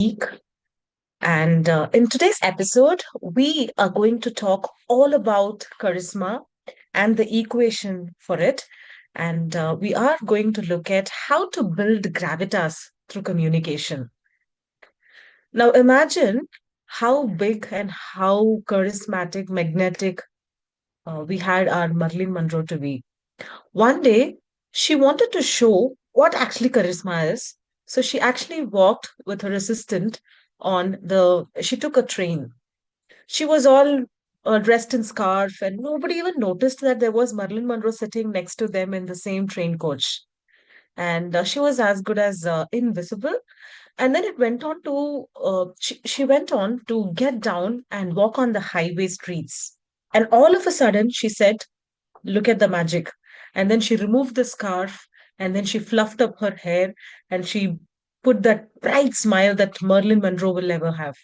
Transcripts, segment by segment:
week. And in today's episode, we are going to talk all about charisma and the equation for it. And we are going to look at how to build gravitas through communication. Now, imagine how big and how charismatic, magnetic we had our Marilyn Monroe to be. One day, she wanted to show what actually charisma is. So she actually walked with her assistant she took a train. She was all dressed in scarf, and nobody even noticed that there was Marilyn Monroe sitting next to them in the same train coach. And she was as good as invisible. And then it went on to, she went on to get down and walk on the highway streets. And all of a sudden, she said, "Look at the magic." And then she removed the scarf and then she fluffed up her hair and she put that bright smile that Marilyn Monroe will ever have.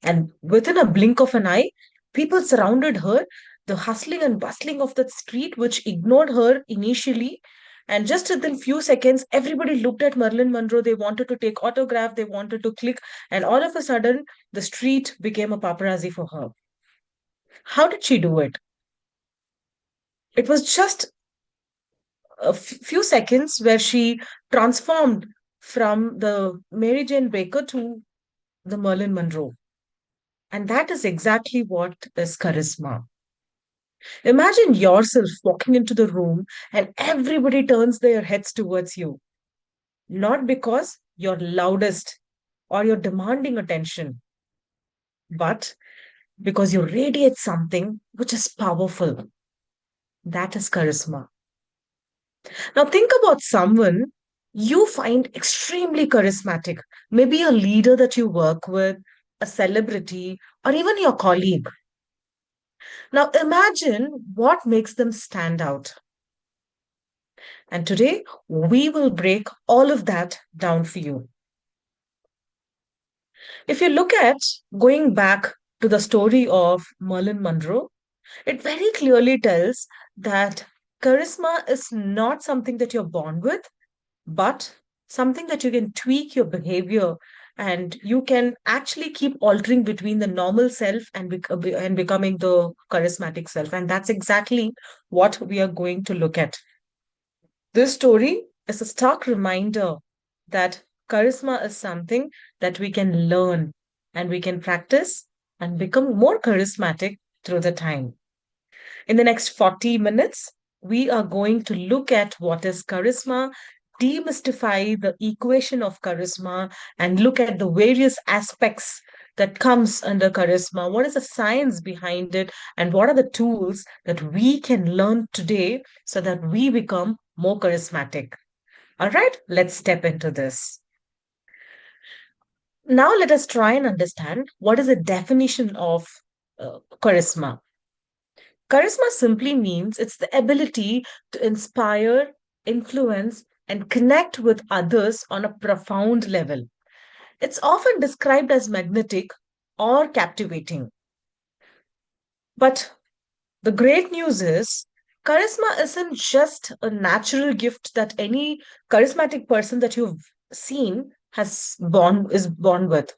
And within a blink of an eye, people surrounded her, the hustling and bustling of that street, which ignored her initially. And just within few seconds, everybody looked at Marilyn Monroe. They wanted to take autograph, they wanted to click, and all of a sudden, the street became a paparazzi for her. How did she do it? It was just few seconds where she transformed from the Mary Jane Baker to the Marilyn Monroe. And that is exactly what is charisma. Imagine yourself walking into the room and everybody turns their heads towards you, not because you're loudest or you're demanding attention, but because you radiate something which is powerful. That is charisma. Now, think about someone you find extremely charismatic, maybe a leader that you work with, a celebrity, or even your colleague. Now, imagine what makes them stand out. And today, we will break all of that down for you. If you look at going back to the story of Marilyn Monroe, it very clearly tells that charisma is not something that you're born with, but something that you can tweak your behavior and you can actually keep altering between the normal self and becoming the charismatic self. And that's exactly what we are going to look at. This story is a stark reminder that charisma is something that we can learn and we can practice and become more charismatic through the time. In the next 40 minutes, we are going to look at what is charisma, demystify the equation of charisma, and look at the various aspects that comes under charisma. What is the science behind it, and what are the tools that we can learn today so that we become more charismatic? All right, let's step into this. Now, let us try and understand what is the definition of charisma. Charisma simply means it's the ability to inspire, influence, and connect with others on a profound level. It's often described as magnetic or captivating. But the great news is charisma isn't just a natural gift that any charismatic person that you've seen is born with.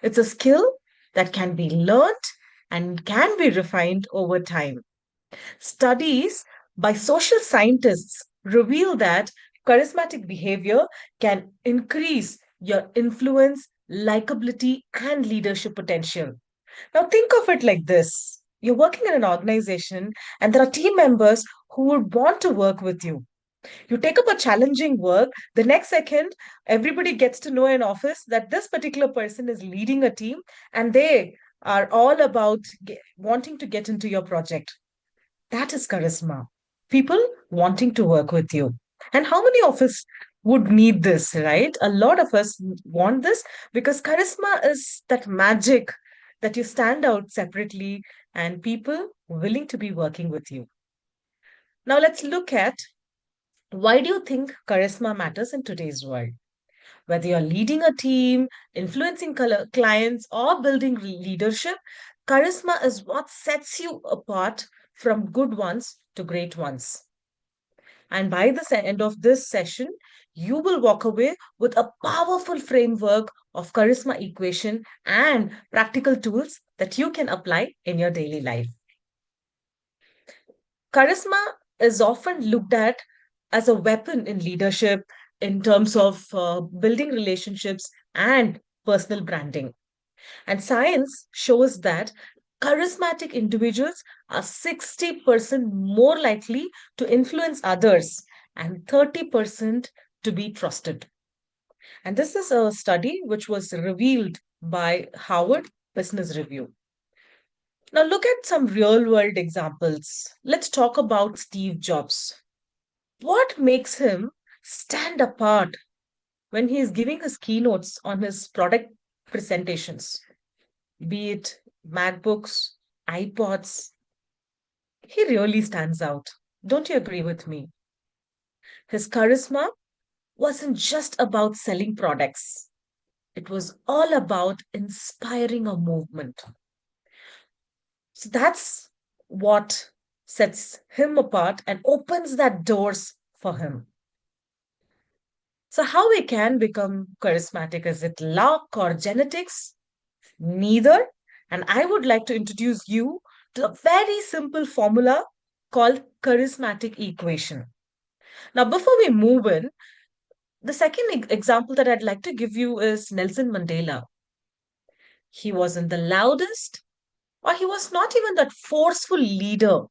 It's a skill that can be learned and can be refined over time. Studies by social scientists reveal that charismatic behavior can increase your influence, likability, and leadership potential. Now, think of it like this: you're working in an organization, and there are team members who would want to work with you. You take up a challenging work, the next second, everybody gets to know in office that this particular person is leading a team and they are all about wanting to get into your project. That is charisma. People wanting to work with you. And how many of us would need this, right? A lot of us want this because charisma is that magic that you stand out separately and people willing to be working with you. Now, let's look at why do you think charisma matters in today's world? Whether you're leading a team, influencing clients, or building leadership, charisma is what sets you apart from good ones to great ones. And by the end of this session, you will walk away with a powerful framework of charisma equation and practical tools that you can apply in your daily life. Charisma is often looked at as a weapon in leadership in terms of building relationships and personal branding. And science shows that charismatic individuals are 60% more likely to influence others and 30% to be trusted. And this is a study which was revealed by Harvard Business Review. Now, look at some real world examples. Let's talk about Steve Jobs. What makes him stand apart when he is giving his keynotes on his product presentations, be it MacBooks, iPods? He really stands out. Don't you agree with me? His charisma wasn't just about selling products, it was all about inspiring a movement. So that's what sets him apart and opens that doors for him. So, how we can become charismatic? Is it luck or genetics? Neither. And I would like to introduce you to a very simple formula called charismatic equation. Now, before we move in, the second example that I'd like to give you is Nelson Mandela. He wasn't the loudest, or he was not even that forceful leader,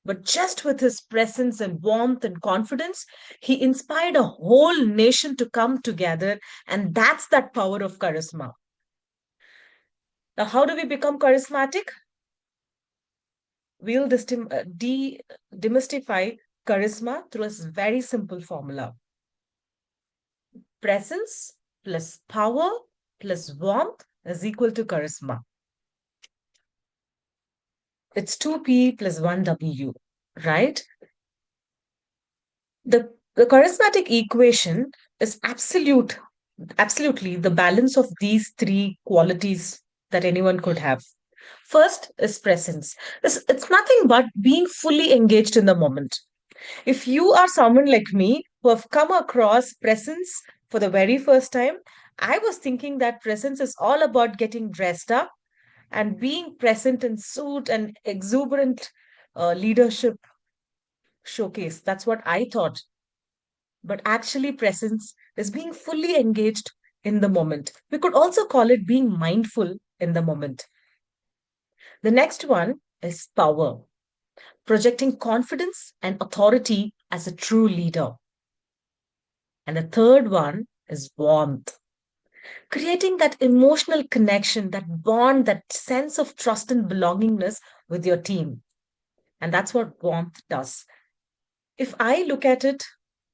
but just with his presence and warmth and confidence, he inspired a whole nation to come together. And that's that power of charisma. Now, how do we become charismatic? We'll demystify charisma through a very simple formula: presence plus power plus warmth is equal to charisma. It's 2P plus 1W, right? The charismatic equation is absolutely the balance of these three qualities that anyone could have. First is presence. It's nothing but being fully engaged in the moment. If you are someone like me who have come across presence for the very first time, I was thinking that presence is all about getting dressed up and being present in suit and exuberant leadership showcase. That's what I thought. But actually, presence is being fully engaged in the moment. We could also call it being mindful in the moment. The next one is power, projecting confidence and authority as a true leader. And the third one is warmth, creating that emotional connection, that bond, that sense of trust and belongingness with your team. And that's what warmth does. If I look at it,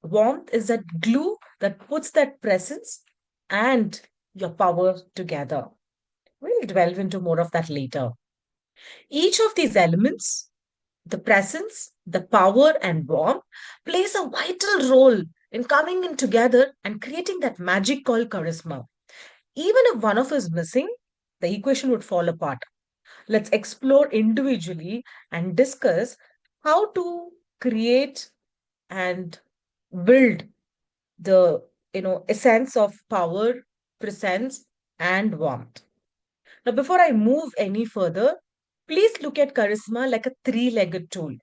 warmth is that glue that puts that presence and your power together. We'll delve into more of that later. Each of these elements, the presence, the power, and warmth, plays a vital role in coming in together and creating that magic called charisma. Even if one of is missing, the equation would fall apart. Let's explore individually and discuss how to create and build the essence of power, presence, and warmth. Now, before I move any further, please look at charisma like a three-legged tool.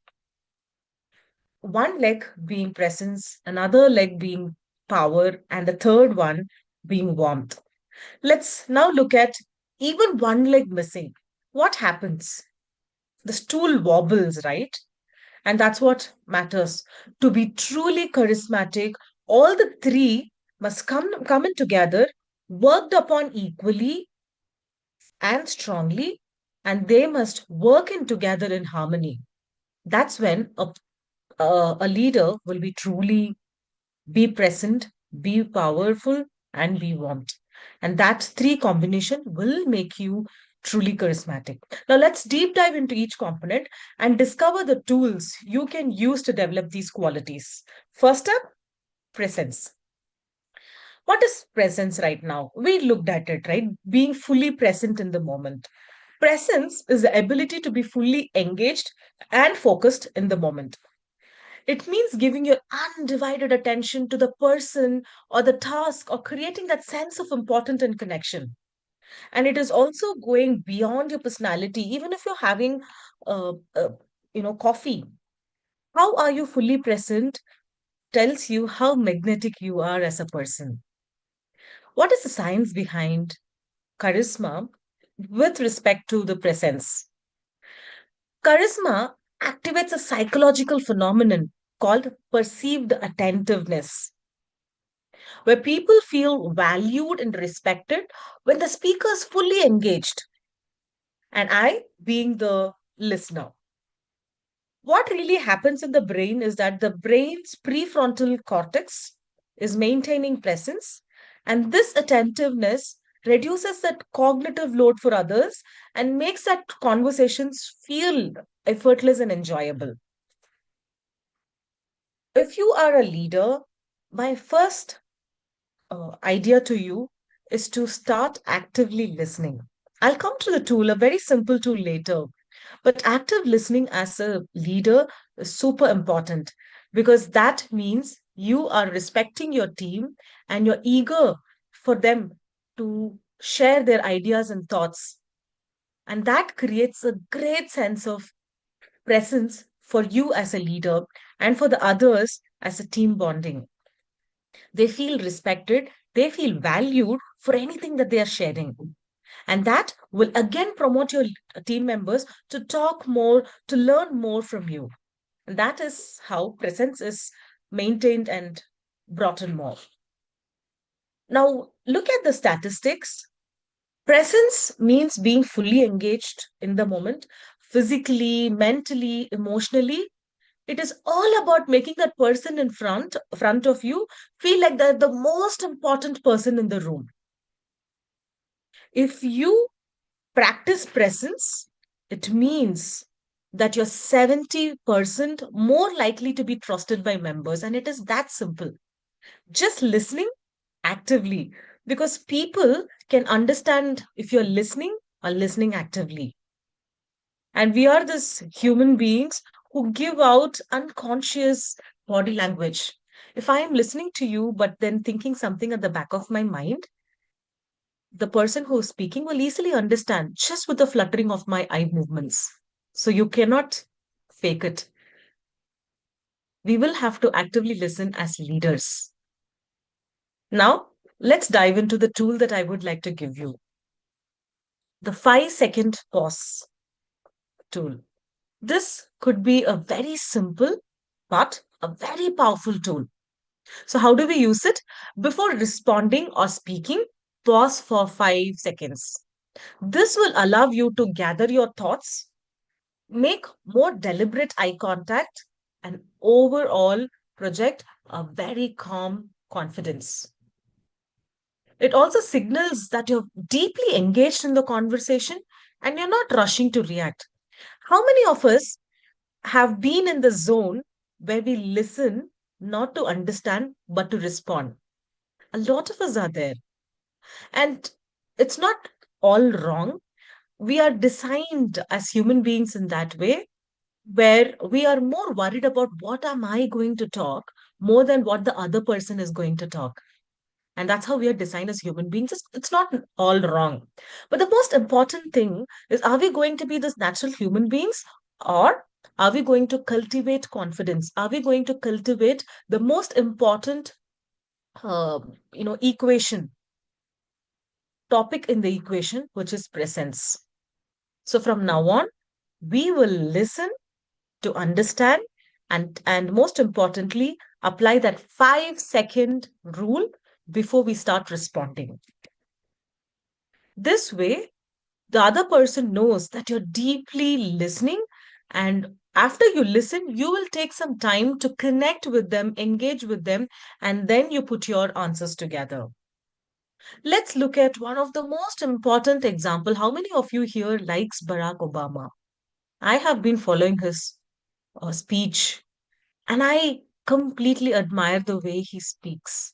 One leg being presence, another leg being power, and the third one being warmth. Let's now look at even one leg missing. What happens? The stool wobbles, right? And that's what matters. To be truly charismatic, all the three must come in together, worked upon equally and strongly, and they must work in together in harmony. That's when a leader will be truly be present, be powerful, and be warmed. And that three combination will make you truly charismatic. Now, let's deep dive into each component and discover the tools you can use to develop these qualities. First up, presence. What is presence right now? We looked at it, right? Being fully present in the moment. Presence is the ability to be fully engaged and focused in the moment. It means giving your undivided attention to the person or the task or creating that sense of importance and connection. And it is also going beyond your personality. Even if you're having, uh, uh, coffee, how are you fully present tells you how magnetic you are as a person. What is the science behind charisma with respect to the presence? Charisma activates a psychological phenomenon called perceived attentiveness, where people feel valued and respected when the speaker is fully engaged, and I being the listener. What really happens in the brain is that the brain's prefrontal cortex is maintaining presence, and this attentiveness reduces that cognitive load for others and makes that conversations feel effortless and enjoyable. If you are a leader, my first idea to you is to start actively listening. I'll come to the tool, a very simple tool later. But active listening as a leader is super important because that means you are respecting your team and you're eager for them to share their ideas and thoughts. And that creates a great sense of presence for you as a leader and for the others as a team bonding. They feel respected, they feel valued for anything that they are sharing. And that will again promote your team members to talk more, to learn more from you. And that is how presence is maintained and brought in more. Now, look at the statistics. Presence means being fully engaged in the moment, physically, mentally, emotionally. It is all about making that person in front of you feel like they're the most important person in the room. If you practice presence, it means that you're 70% more likely to be trusted by members. And it is that simple. Just listening actively, because people can understand if you're listening or listening actively. And we are this human beings who give out unconscious body language. If I am listening to you, but then thinking something at the back of my mind, the person who's speaking will easily understand just with the fluttering of my eye movements. So you cannot fake it. We will have to actively listen as leaders. Now, let's dive into the tool that I would like to give you, the 5-second pause tool. This could be a very simple but a very powerful tool. So, how do we use it? Before responding or speaking, pause for 5 seconds. This will allow you to gather your thoughts, make more deliberate eye contact, and overall project a very calm confidence. It also signals that you're deeply engaged in the conversation and you're not rushing to react. How many of us have been in the zone where we listen not to understand but to respond? A lot of us are there. And it's not all wrong. We are designed as human beings in that way, where we are more worried about what am I going to talk more than what the other person is going to talk. And that's how we are designed as human beings. It's not all wrong. But the most important thing is, are we going to be this natural human beings, or are we going to cultivate confidence? Are we going to cultivate the most important equation, topic in the equation, which is presence? So from now on, we will listen to understand and most importantly apply that 5-second rule before we start responding. This way the other person knows that you're deeply listening, and after you listen you will take some time to connect with them, engage with them, and then you put your answers together. Let's look at one of the most important example. How many of you here likes Barack Obama? I have been following his speech, and I completely admire the way he speaks.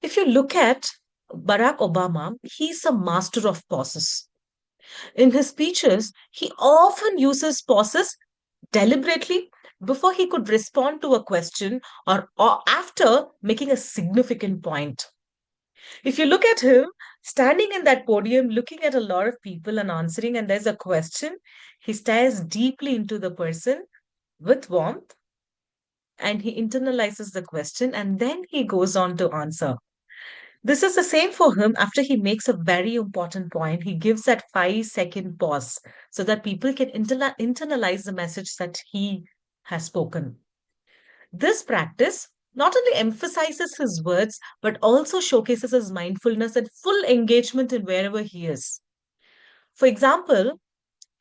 If you look at Barack Obama, he's a master of pauses. In his speeches, he often uses pauses deliberately before he could respond to a question or after making a significant point. If you look at him standing in that podium, looking at a lot of people and answering, and there's a question, he stares deeply into the person with warmth and he internalizes the question and then he goes on to answer. This is the same for him after he makes a very important point. He gives that 5-second pause so that people can internalize the message that he has spoken. This practice not only emphasizes his words, but also showcases his mindfulness and full engagement in wherever he is. For example,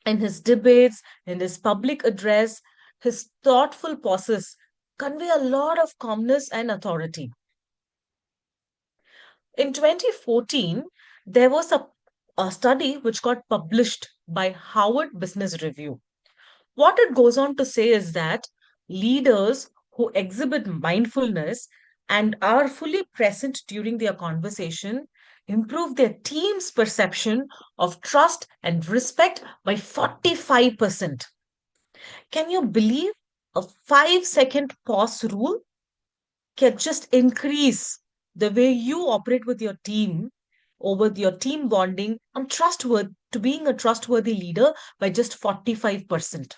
in his debates, in his public address, his thoughtful pauses convey a lot of calmness and authority. In 2014, there was a study which got published by Harvard Business Review. What it goes on to say is that leaders who exhibit mindfulness and are fully present during their conversation improve their team's perception of trust and respect by 45%. Can you believe a 5-second pause rule can just increase the way you operate with your team over your team bonding and trustworthy to being a trustworthy leader by just 45%.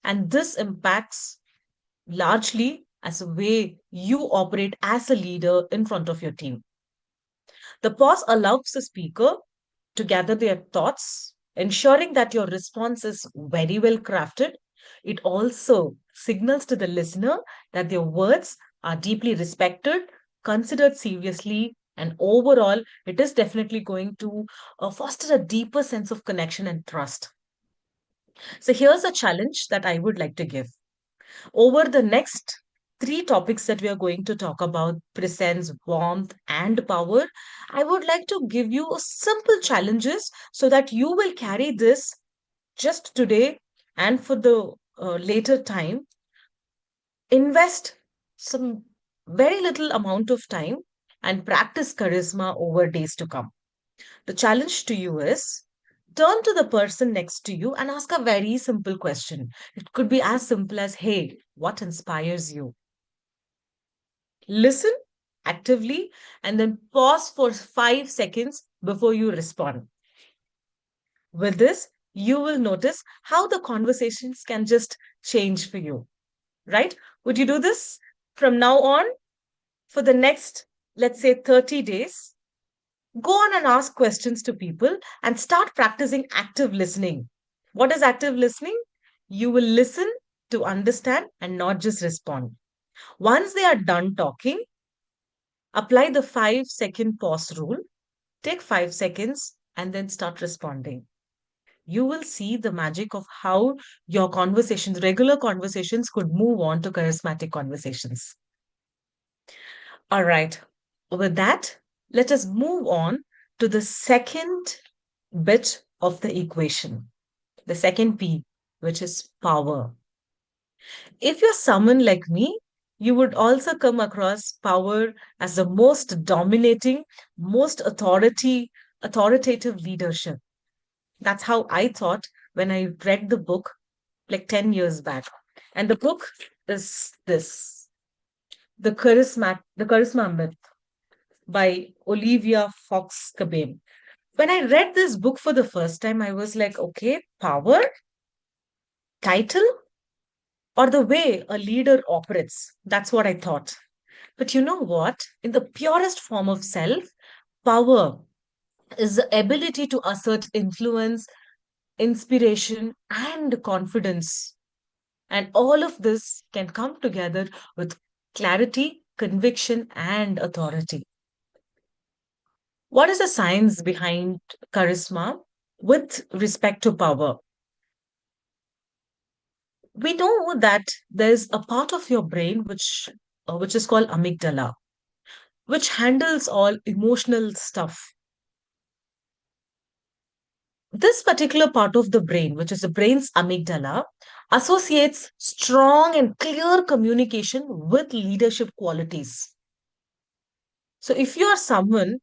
And this impacts largely as a way you operate as a leader in front of your team. The pause allows the speaker to gather their thoughts, ensuring that your response is very well crafted. It also signals to the listener that their words are deeply respected, considered seriously, and overall, it is definitely going to foster a deeper sense of connection and trust. So, here's a challenge that I would like to give. Over the next three topics that we are going to talk about presence, warmth, and power I would like to give you simple challenges so that you will carry this just today and for the later time. Invest some very little amount of time and practice charisma over days to come. The challenge to you is turn to the person next to you and ask a very simple question. It could be as simple as, hey, what inspires you? Listen actively and then pause for 5 seconds before you respond. With this, you will notice how the conversations can just change for you, right? Would you do this from now on for the next, let's say, 30 days? Go on and ask questions to people and start practicing active listening. What is active listening? You will listen to understand and not just respond. Once they are done talking, apply the 5-second pause rule. Take 5 seconds and then start responding. You will see the magic of how your conversations, regular conversations, could move on to charismatic conversations. All right. With that, let us move on to the second bit of the equation, the second P, which is power. If you're someone like me, you would also come across power as the most dominating, most authoritative leadership. That's how I thought when I read the book like 10 years back. And the book is this, The Charisma Myth by Olivia Fox Cabane. When I read this book for the first time, I was like, okay, power, title, or the way a leader operates. That's what I thought. But you know what? In the purest form of self, power is the ability to assert influence, inspiration, and confidence. And all of this can come together with clarity, conviction, and authority. What is the science behind charisma with respect to power? We know that there's a part of your brain which is called amygdala, which handles all emotional stuff. This particular part of the brain, which is the brain's amygdala, associates strong and clear communication with leadership qualities. So, if you are someone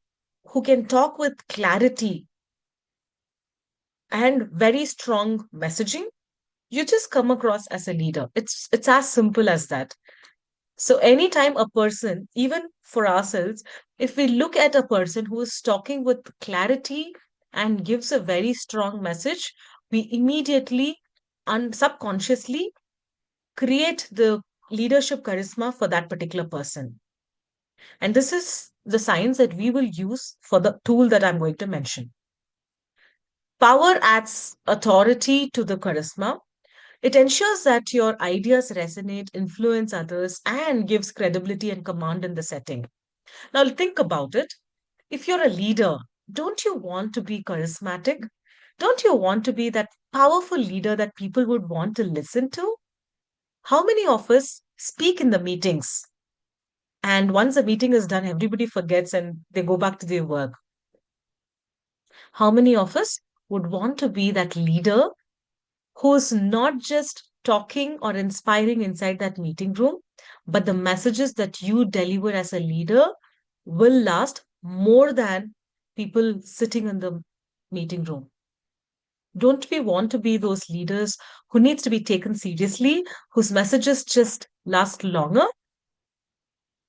who can talk with clarity and very strong messaging, You just come across as a leader. It's as simple as that. So anytime a person, even for ourselves, if we look at a person who is talking with clarity and gives a very strong message, we immediately and subconsciously create the leadership charisma for that particular person. And this is the science that we will use for the tool that I'm going to mention. Power adds authority to the charisma. It ensures that your ideas resonate, influence others, and gives credibility and command in the setting. Now, think about it. If you're a leader, don't you want to be charismatic? Don't you want to be that powerful leader that people would want to listen to? How many of us speak in the meetings? And once the meeting is done, everybody forgets and they go back to their work. How many of us would want to be that leader who's not just talking or inspiring inside that meeting room, but the messages that you deliver as a leader will last more than people sitting in the meeting room? Don't we want to be those leaders who needs to be taken seriously, whose messages just last longer?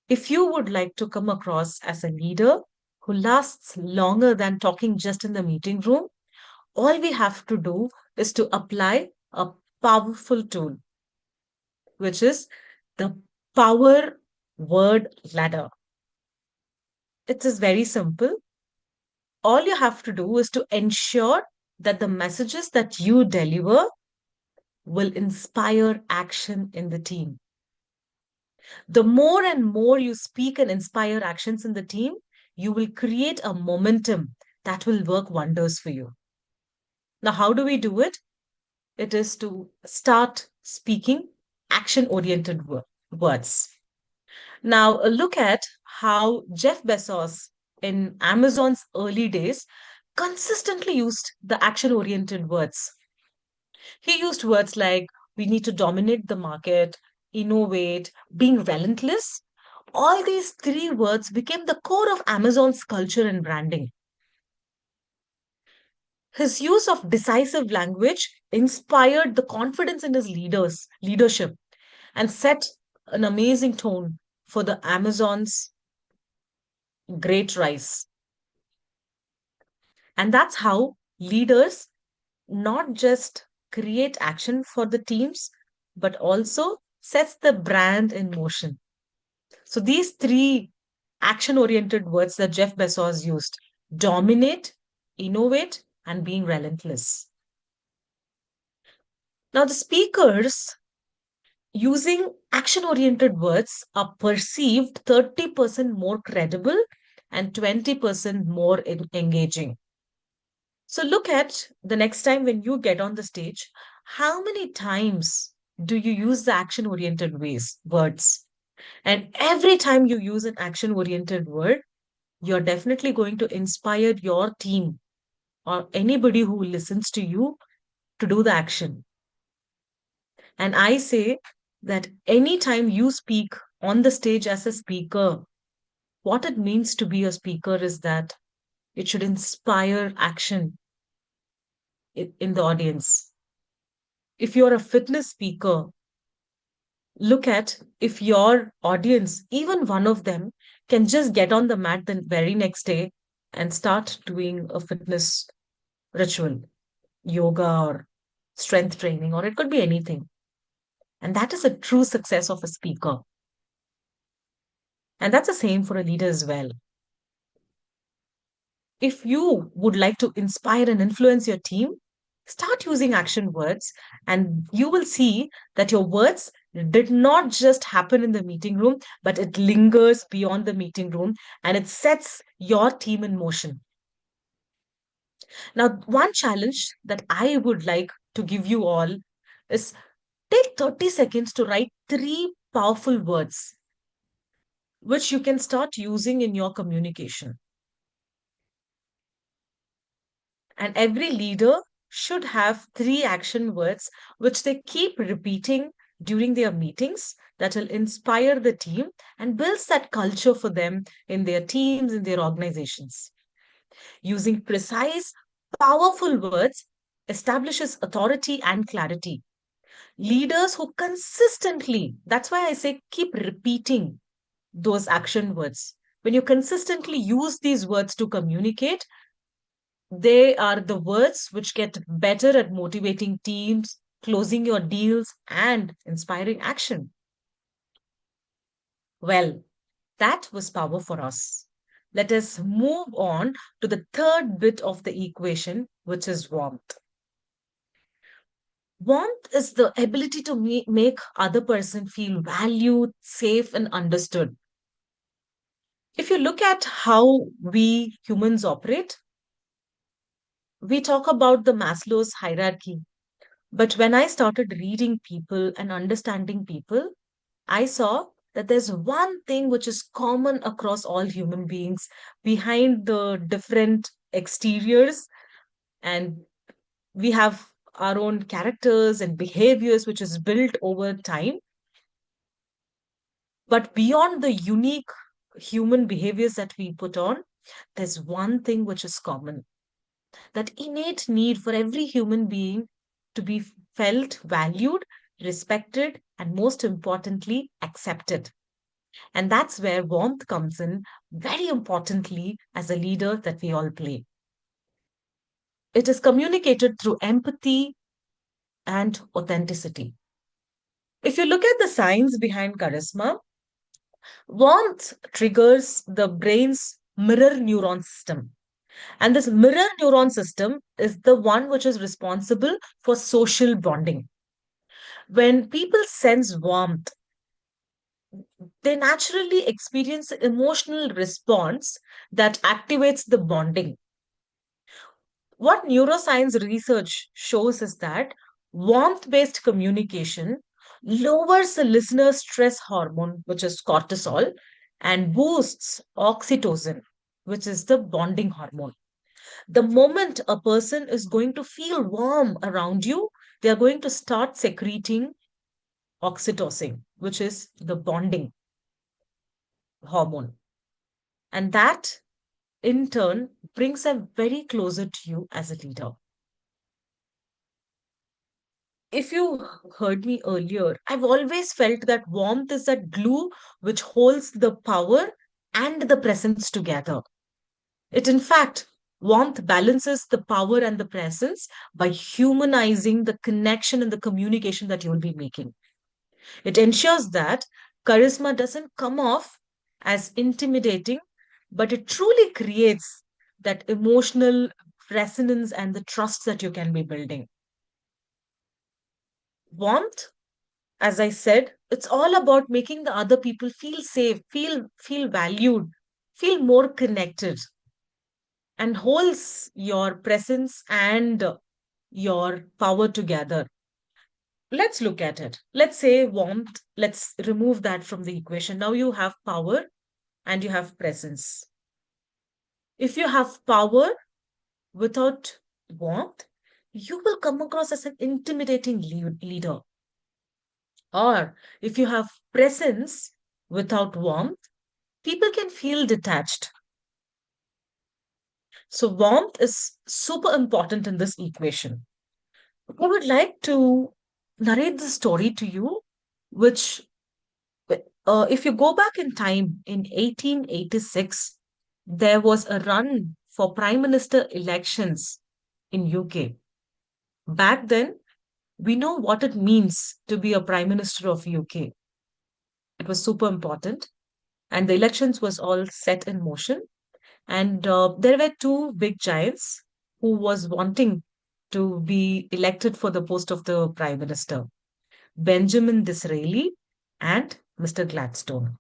If you would like to come across as a leader who lasts longer than talking just in the meeting room, all we have to do is to apply a powerful tool, which is the power word ladder. It is very simple. All you have to do is to ensure that the messages that you deliver will inspire action in the team. The more and more you speak and inspire actions in the team, you will create a momentum that will work wonders for you. Now, how do we do it? It is to start speaking action oriented words. Now, look at how Jeff Bezos in Amazon's early days consistently used the action oriented words. He used words like we need to dominate the market, innovate, being relentless. All these three words became the core of Amazon's culture and branding. His use of decisive language inspired the confidence in his leadership and set an amazing tone for the Amazon's great rise. And that's how leaders not just create action for the teams, but also sets the brand in motion. So these three action oriented words that Jeff Bezos used: dominate, innovate, and being relentless. Now, the speakers using action oriented words are perceived 30% more credible and 20% more engaging. So, look at the next time when you get on the stage, how many times do you use the action oriented words? And every time you use an action oriented word, you're definitely going to inspire your team or anybody who listens to you to do the action. And I say that anytime you speak on the stage as a speaker, what it means to be a speaker is that it should inspire action in the audience. If you're a fitness speaker, look at if your audience, even one of them, can just get on the mat the very next day and start doing a fitness ritual, yoga or strength training, or it could be anything. And that is a true success of a speaker. And that's the same for a leader as well. If you would like to inspire and influence your team, start using action words, and you will see that your words did not just happen in the meeting room, but it lingers beyond the meeting room and it sets your team in motion. Now, one challenge that I would like to give you all is take 30 seconds to write three powerful words which you can start using in your communication. And every leader should have three action words which they keep repeating during their meetings that will inspire the team and builds that culture for them in their teams, in their organizations. Using precise, powerful words establishes authority and clarity. Leaders who consistently, that's why I say keep repeating those action words. When you consistently use these words to communicate, they are the words which get better at motivating teams, closing your deals, and inspiring action. Well, that was power for us. Let us move on to the third bit of the equation, which is warmth. Warmth is the ability to make other person feel valued, safe, and understood. If you look at how we humans operate, we talk about the Maslow's hierarchy. But when I started reading people and understanding people, I saw that there's one thing which is common across all human beings behind the different exteriors. And we have our own characters and behaviors which is built over time. But beyond the unique human behaviors that we put on, there's one thing which is common, that innate need for every human being to be felt valued, respected, and most importantly, accepted. And that's where warmth comes in very importantly as a leader that we all play. It is communicated through empathy and authenticity. If you look at the science behind charisma, warmth triggers the brain's mirror neuron system. And this mirror neuron system is the one which is responsible for social bonding. When people sense warmth, they naturally experience an emotional response that activates the bonding. What neuroscience research shows is that warmth based communication lowers the listener's stress hormone, which is cortisol, and boosts oxytocin, which is the bonding hormone. The moment a person is going to feel warm around you, they are going to start secreting oxytocin, which is the bonding hormone. And that in turn brings them very closer to you as a leader. If you heard me earlier, I've always felt that warmth is that glue which holds the power and the presence together. It, in fact, warmth balances the power and the presence by humanizing the connection and the communication that you'll be making. It ensures that charisma doesn't come off as intimidating, but it truly creates that emotional resonance and the trust that you can be building. Warmth, as I said, it's all about making the other people feel safe, feel valued, feel more connected, and holds your presence and your power together. Let's look at it. Let's say warmth, let's remove that from the equation. Now you have power and you have presence. If you have power without warmth, you will come across as an intimidating leader. Or if you have presence without warmth, people can feel detached. So, warmth is super important in this equation. I would like to narrate the story to you, which, if you go back in time, in 1886, there was a run for prime minister elections in UK. Back then, we know what it means to be a prime minister of UK. It was super important, and the elections was all set in motion. And there were two big giants who was wanting to be elected for the post of the prime minister, Benjamin Disraeli and Mr. Gladstone.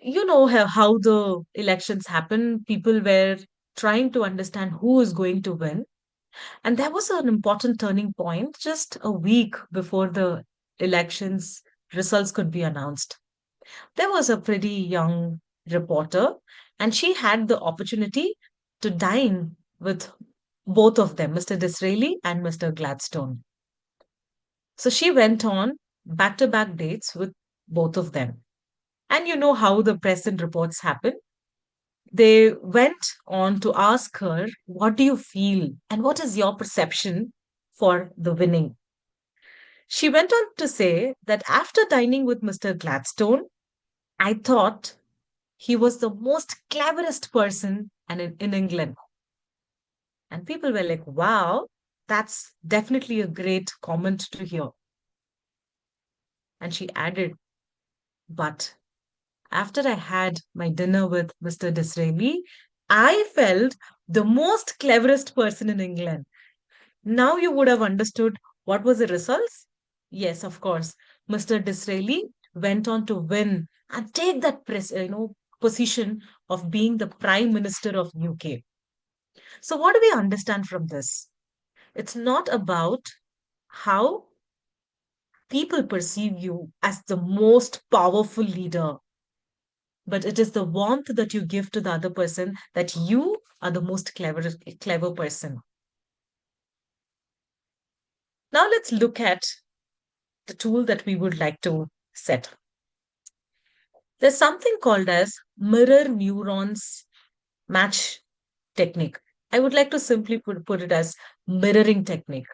You know how the elections happen. People were trying to understand who is going to win. And there was an important turning point just a week before the elections results could be announced. There was a pretty young reporter, and she had the opportunity to dine with both of them, Mr. Disraeli and Mr. Gladstone. So she went on back to back dates with both of them. And you know how the press and reports happen. They went on to ask her, what do you feel? And what is your perception for the winning. She went on to say that after dining with Mr. Gladstone, I thought he was the most cleverest person in England. And people were like, wow, that's definitely a great comment to hear. And she added, but after I had my dinner with Mr. Disraeli, I felt the most cleverest person in England. Now you would have understood what was the results. Yes, of course. Mr. Disraeli went on to win and take that position of being the Prime Minister of UK. So what do we understand from this? It's not about how people perceive you as the most powerful leader, but it is the warmth that you give to the other person that you are the most clever person. Now let's look at the tool that we would like to set. There's something called as mirror neurons match technique. I would like to simply put it as mirroring technique.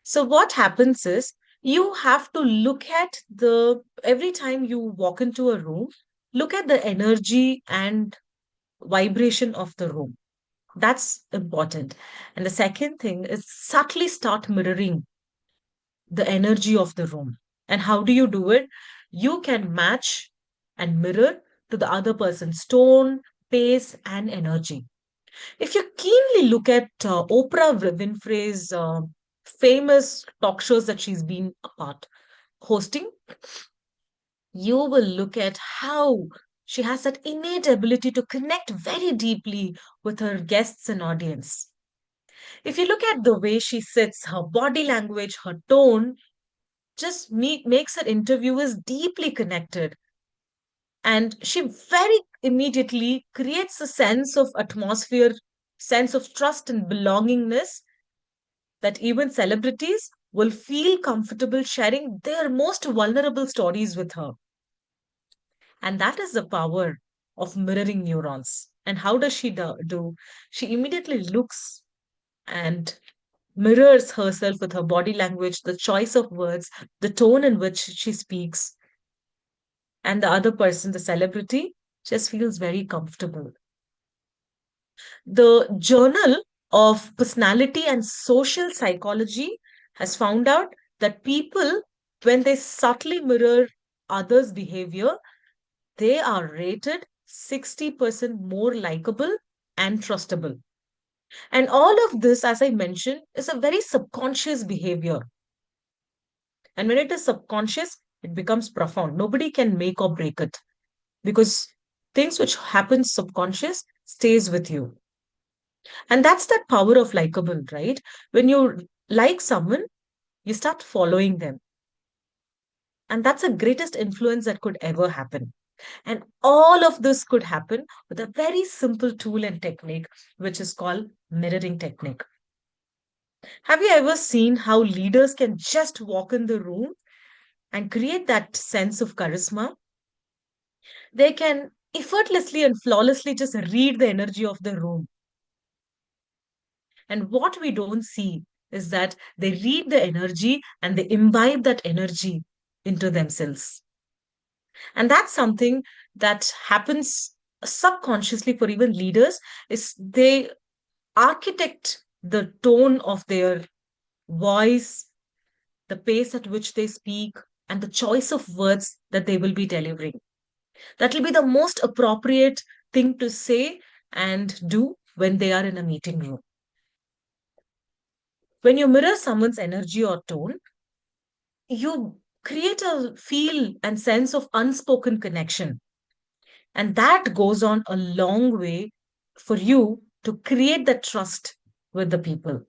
So what happens is you have to look at the every time you walk into a room, look at the energy and vibration of the room. That's important. And the second thing is subtly start mirroring the energy of the room. And how do you do it? You can match and mirror to the other person's tone, pace, and energy. If you keenly look at Oprah Winfrey's famous talk shows that she's been a part hosting, you will look at how she has that innate ability to connect very deeply with her guests and audience. If you look at the way she sits, her body language, her tone, just makes her interviewers deeply connected. And she very immediately creates a sense of atmosphere, sense of trust and belongingness that even celebrities will feel comfortable sharing their most vulnerable stories with her. And that is the power of mirroring neurons. And how does she do? She immediately looks and mirrors herself with her body language, the choice of words, the tone in which she speaks, and the other person, the celebrity, just feels very comfortable. The Journal of Personality and Social Psychology has found out that people, when they subtly mirror others' behavior, they are rated 60% more likable and trustable. And all of this, as I mentioned, is a very subconscious behavior. And when it is subconscious, it becomes profound. Nobody can make or break it because things which happen subconscious stays with you. And that's that power of likable, right? When you like someone, you start following them. And that's the greatest influence that could ever happen. And all of this could happen with a very simple tool and technique, which is called mirroring technique. Have you ever seen how leaders can just walk in the room and create that sense of charisma? They can effortlessly and flawlessly just read the energy of the room. And what we don't see is that they read the energy and they imbibe that energy into themselves. And that's something that happens subconsciously for even leaders is they architect the tone of their voice, the pace at which they speak, and the choice of words that they will be delivering. That will be the most appropriate thing to say and do when they are in a meeting room. When you mirror someone's energy or tone, you create a feel and sense of unspoken connection. And that goes on a long way for you to create that trust with the people.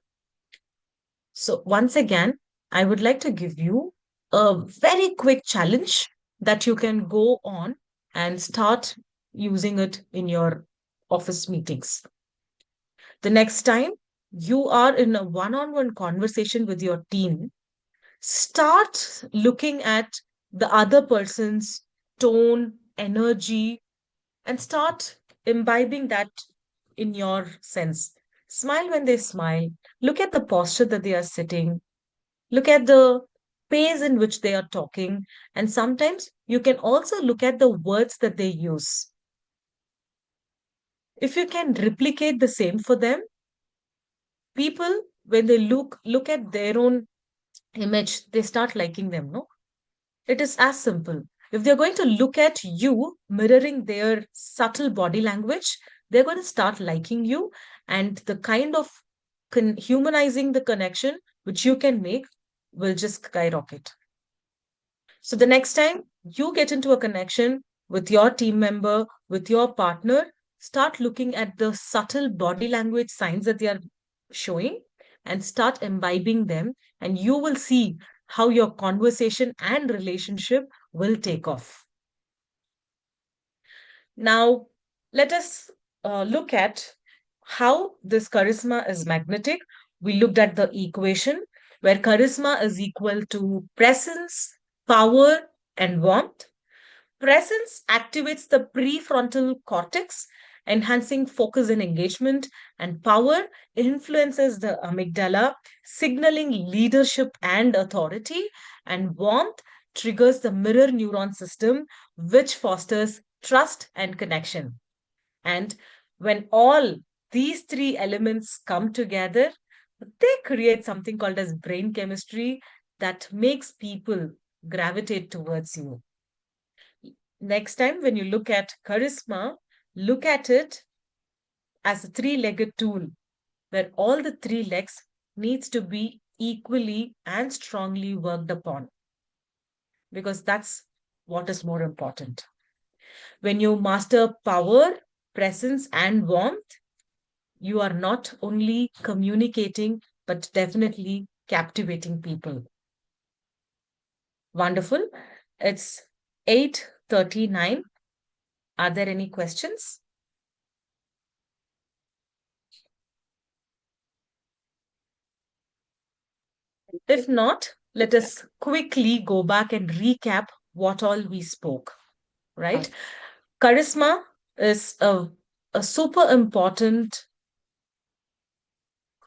So, once again, I would like to give you a very quick challenge that you can go on and start using it in your office meetings. The next time you are in a one on one conversation with your team, start looking at the other person's tone, energy, and start imbibing that in your sense. Smile when they smile. Look at the posture that they are sitting. Look at the pace in which they are talking. And sometimes you can also look at the words that they use. If you can replicate the same for them, people, when they look at their own image, they start liking them, no? It is as simple. If they're going to look at you mirroring their subtle body language, they're going to start liking you, and the kind of humanizing the connection which you can make will just skyrocket. So the next time you get into a connection with your team member, with your partner, start looking at the subtle body language signs that they are showing and start imbibing them, and you will see how your conversation and relationship will take off. Now, let us look at how this charisma is magnetic. We looked at the equation where charisma is equal to presence, power, and warmth. Presence activates the prefrontal cortex, enhancing focus and engagement, and power influences the amygdala, signaling leadership and authority, and warmth triggers the mirror neuron system, which fosters trust and connection. And when all these three elements come together, they create something called as brain chemistry that makes people gravitate towards you. Next time, when you look at charisma, look at it as a three-legged tool where all the three legs needs to be equally and strongly worked upon, because that's what is more important. When you master power, presence, and warmth, you are not only communicating, but definitely captivating people. Wonderful. It's 8:39. Are there any questions? If not, let us quickly go back and recap what all we spoke, right? Charisma is a super important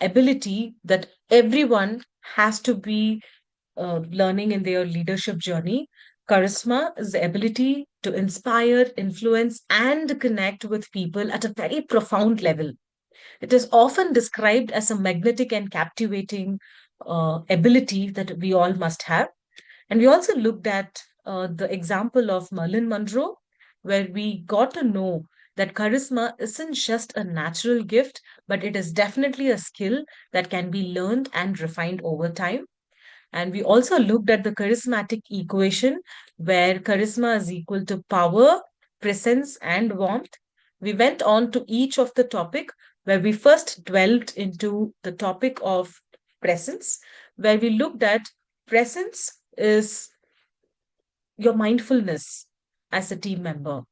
ability that everyone has to be learning in their leadership journey. Charisma is the ability to inspire, influence, and connect with people at a very profound level. It is often described as a magnetic and captivating ability that we all must have. And we also looked at the example of Marilyn Monroe, where we got to know that charisma isn't just a natural gift, but it is definitely a skill that can be learned and refined over time. And we also looked at the charismatic equation, where charisma is equal to power, presence, and warmth. We went on to each of the topic, where we first dwelled into the topic of presence, where we looked at presence is your mindfulness as a team member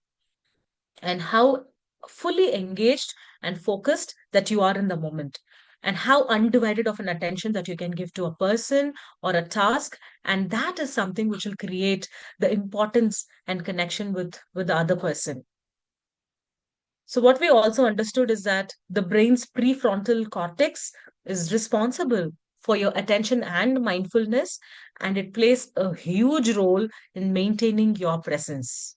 and how fully engaged and focused that you are in the moment, and how undivided of an attention that you can give to a person or a task, and that is something which will create the importance and connection with the other person. So what we also understood is that the brain's prefrontal cortex is responsible for your attention and mindfulness, and it plays a huge role in maintaining your presence.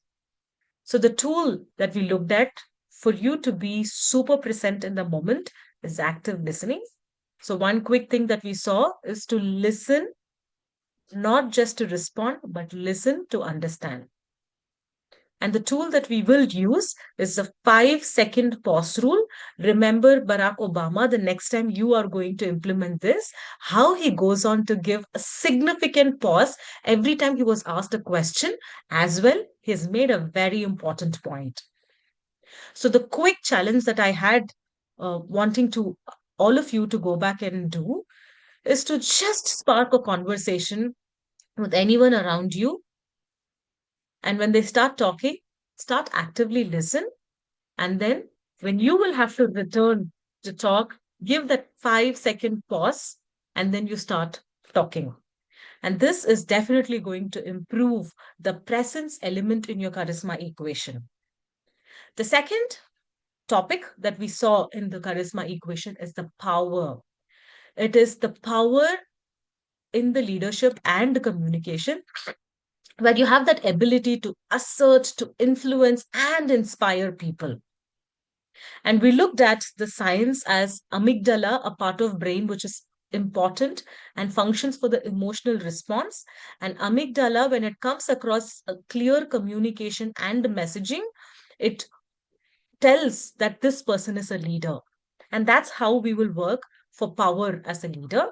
So the tool that we looked at for you to be super present in the moment is active listening. So one quick thing that we saw is to listen, not just to respond, but listen to understand. And the tool that we will use is the 5-second pause rule. Remember Barack Obama, the next time you are going to implement this, how he goes on to give a significant pause every time he was asked a question. As well, he has made a very important point. So the quick challenge that I had wanting to all of you to go back and do is to just spark a conversation with anyone around you. And when they start talking, start actively listen. And then when you will have to return to talk, give that 5-second pause and then you start talking. And this is definitely going to improve the presence element in your charisma equation. The second topic that we saw in the charisma equation is the power. It is the power in the leadership and communication, where you have that ability to assert, to influence, and inspire people. And we looked at the science as amygdala, a part of brain which is important and functions for the emotional response. And amygdala, when it comes across a clear communication and messaging, it tells that this person is a leader. And that's how we will work for power as a leader.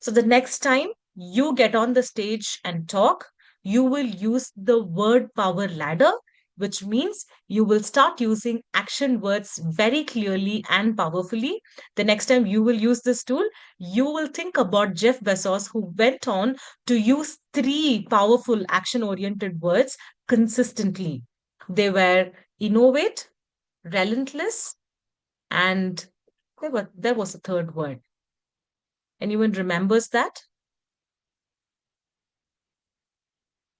So the next time you get on the stage and talk, you will use the word power ladder, which means you will start using action words very clearly and powerfully. The next time you will use this tool, you will think about Jeff Bezos, who went on to use three powerful action oriented words consistently. They were innovate, relentless, and there was a third word. Anyone remembers that?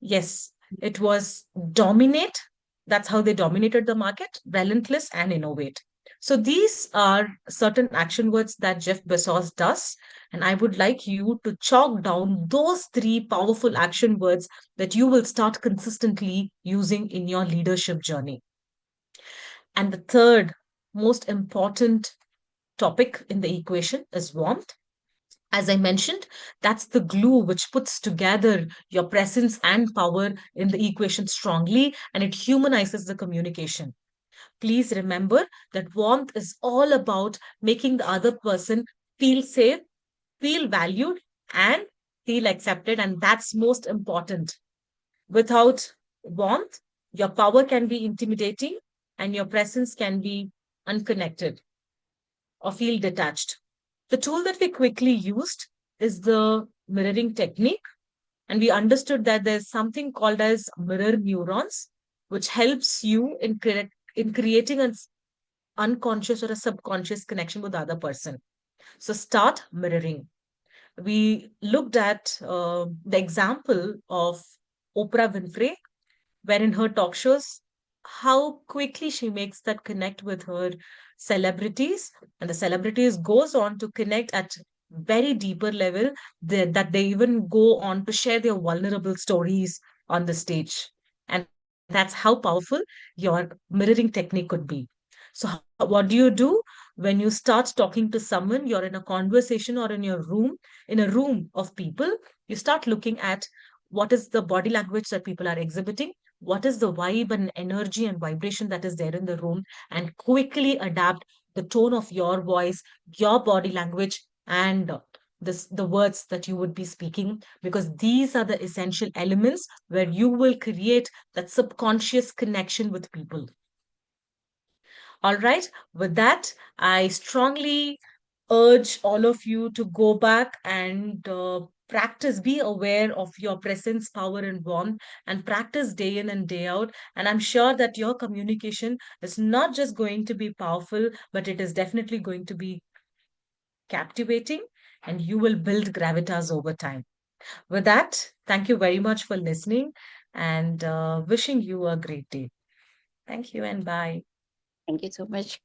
Yes, it was dominate. That's how they dominated the market, relentless and innovate. So these are certain action words that Jeff Bezos does. And I would like you to chalk down those three powerful action words that you will start consistently using in your leadership journey. And the third most important topic in the equation is warmth. As I mentioned, that's the glue which puts together your presence and power in the equation strongly, and it humanizes the communication. Please remember that warmth is all about making the other person feel safe, feel valued, and feel accepted. And that's most important. Without warmth, your power can be intimidating and your presence can be unconnected or feel detached. The tool that we quickly used is the mirroring technique. And we understood that there's something called as mirror neurons, which helps you in creating an unconscious or a subconscious connection with the other person. So start mirroring. We looked at the example of Oprah Winfrey, where in her talk shows, how quickly she makes that connect with her celebrities, and the celebrities goes on to connect at very deeper level, that they even go on to share their vulnerable stories on the stage. And that's how powerful your mirroring technique could be. So what do you do when you start talking to someone, you're in a conversation or in your room, in a room of people, you start looking at what is the body language that people are exhibiting, what is the vibe and energy and vibration that is there in the room, and quickly adapt the tone of your voice, your body language, and the words that you would be speaking, because these are the essential elements where you will create that subconscious connection with people. All right. With that, I strongly urge all of you to go back and practice, be aware of your presence, power, and warmth, and practice day in and day out. And I'm sure that your communication is not just going to be powerful, but it is definitely going to be captivating, and you will build gravitas over time. With that, thank you very much for listening and wishing you a great day. Thank you and bye. Thank you so much.